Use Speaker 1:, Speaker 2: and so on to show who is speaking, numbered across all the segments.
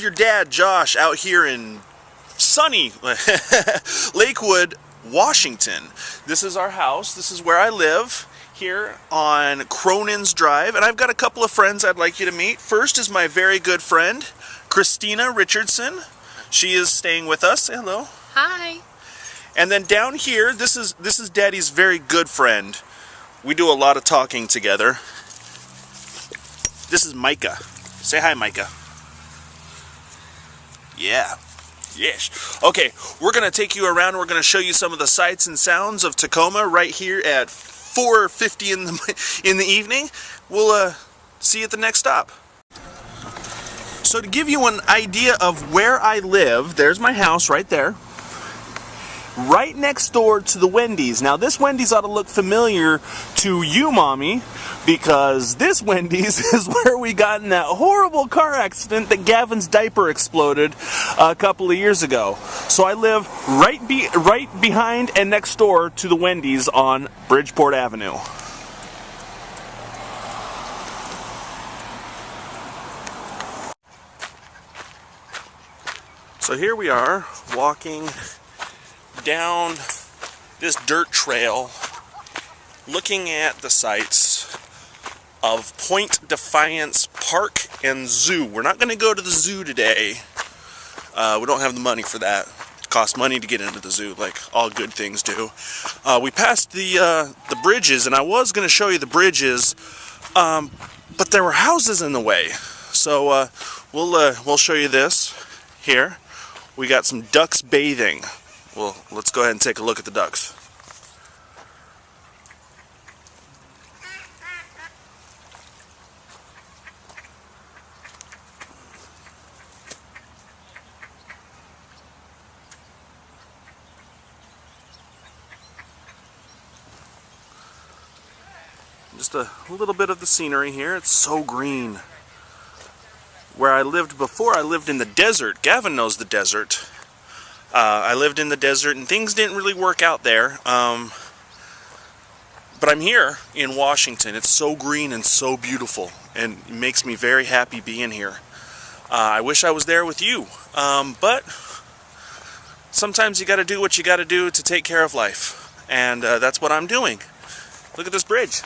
Speaker 1: is your dad, Josh, out here in sunny Lakewood, Washington. This is our house. This is where I live, here on Cronin's Drive. And I've got a couple of friends I'd like you to meet. First is my very good friend, Christina Richardson. She is staying with us. Say hello.
Speaker 2: Hi.
Speaker 1: And then down here, this is Daddy's very good friend. We do a lot of talking together. This is Micah. Say hi, Micah. Yeah. Yes. Okay, we're going to take you around. We're going to show you some of the sights and sounds of Tacoma right here at 4:50 in the evening. We'll see you at the next stop. So to give you an idea of where I live, there's my house right there. Right next door to the Wendy's. Now this Wendy's ought to look familiar to you, Mommy, because this Wendy's is where we got in that horrible car accident that Gavin's diaper exploded a couple of years ago. So I live right behind and next door to the Wendy's on Bridgeport Avenue. So here we are walking down this dirt trail looking at the sights of Point Defiance Park and Zoo. We're not going to go to the zoo today. We don't have the money for that. It costs money to get into the zoo, like all good things do. We passed the bridges, and I was going to show you the bridges, but there were houses in the way. So we'll show you this here. We got some ducks bathing. Well, let's go ahead and take a look at the ducks. Just a little bit of the scenery here. It's so green. Where I lived before, I lived in the desert. Gavin knows the desert. I lived in the desert and things didn't really work out there. But I'm here in Washington. It's so green and so beautiful, and it makes me very happy being here. I wish I was there with you. But sometimes you got to do what you got to do to take care of life. And that's what I'm doing. Look at this bridge.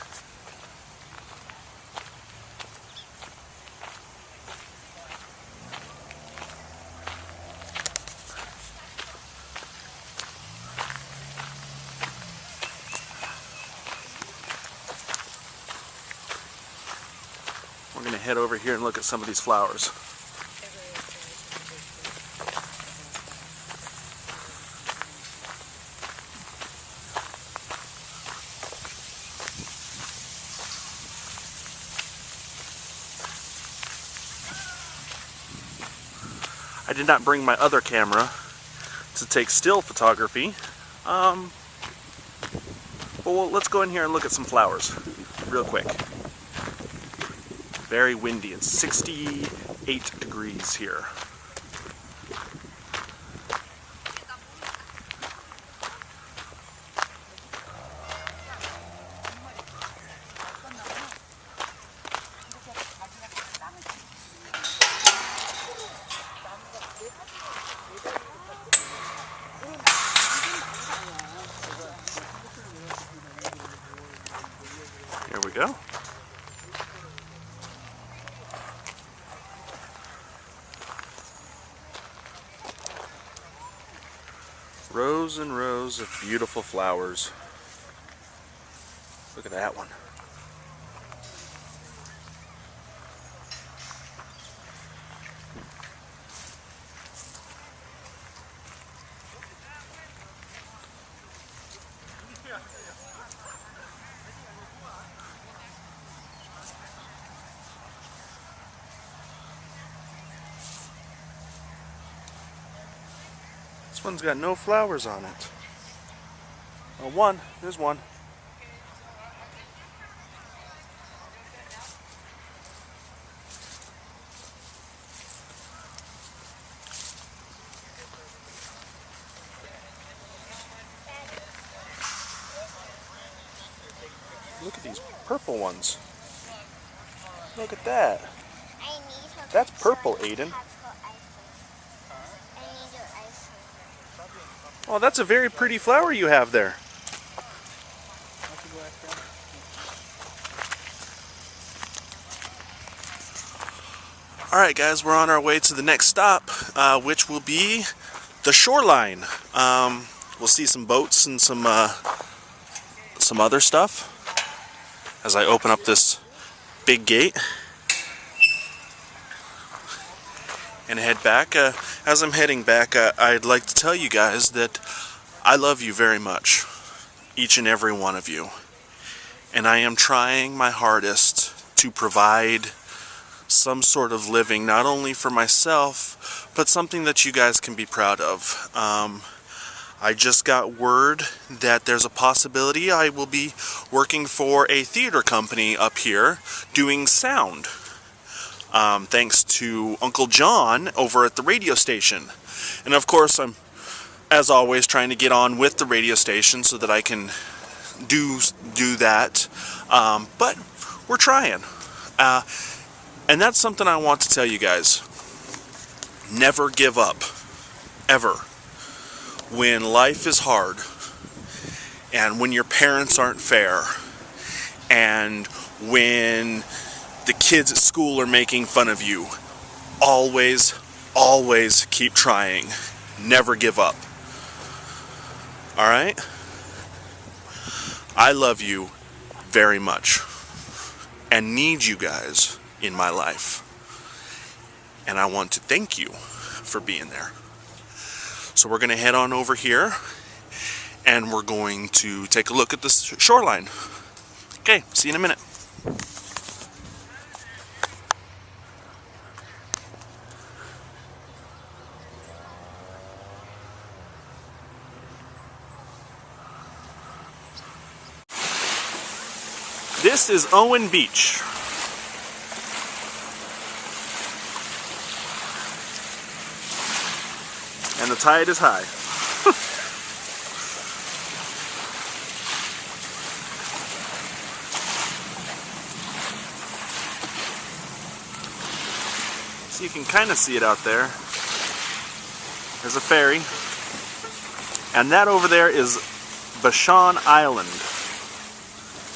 Speaker 1: We're going to head over here and look at some of these flowers. I did not bring my other camera to take still photography. Well, let's go in here and look at some flowers real quick. Very windy. It's 68 degrees here. Here we go. Rows and rows of beautiful flowers. Look at that one. This one's got no flowers on it. Oh, one. There's one. Look at these purple ones. Look at that. That's purple, Aiden. Oh, that's a very pretty flower you have there. Alright guys, we're on our way to the next stop, which will be the shoreline. We'll see some boats and some other stuff as I open up this big gate and head back. As I'm heading back, I'd like to tell you guys that I love you very much, each and every one of you, and I am trying my hardest to provide some sort of living, not only for myself, but something that you guys can be proud of. I just got word that there's a possibility I will be working for a theater company up here doing sound. Thanks to Uncle John over at the radio station. And of course, I'm, as always, trying to get on with the radio station so that I can do that. But we're trying. And that's something I want to tell you guys. Never give up. Ever. When life is hard, and when your parents aren't fair, and when the kids at school are making fun of you, always, always keep trying. Never give up. Alright? I love you very much, and need you guys in my life, and I want to thank you for being there. So we're going to head on over here and we're going to take a look at the shoreline. Okay, see you in a minute. This is Owen Beach. And the tide is high. So you can kind of see it out there. There's a ferry. And that over there is Bashan Island.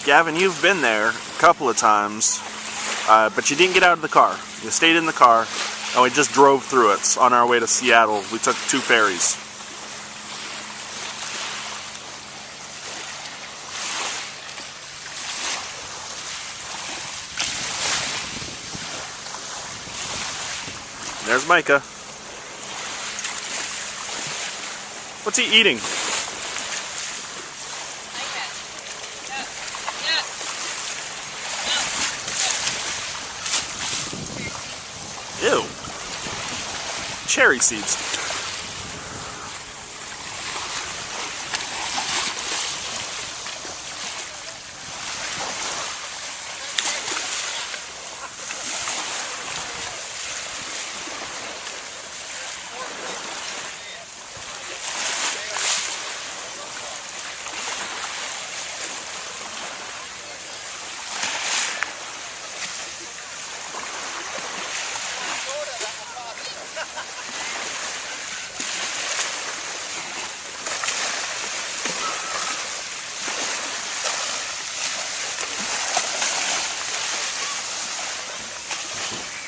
Speaker 1: Gavin, you've been there a couple of times, but you didn't get out of the car. You stayed in the car. And we just drove through it. On our way to Seattle, we took 2 ferries. There's Micah. What's he eating? Ew. Cherry seeds.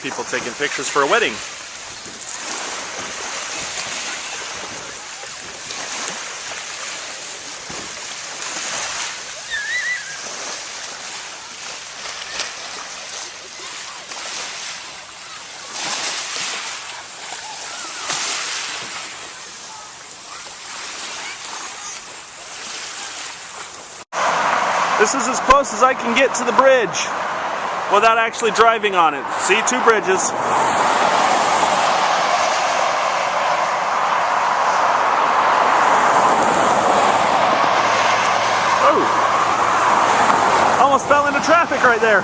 Speaker 1: People taking pictures for a wedding. This is as close as I can get to the bridge without actually driving on it. See, 2 bridges. Oh! Almost fell into traffic right there.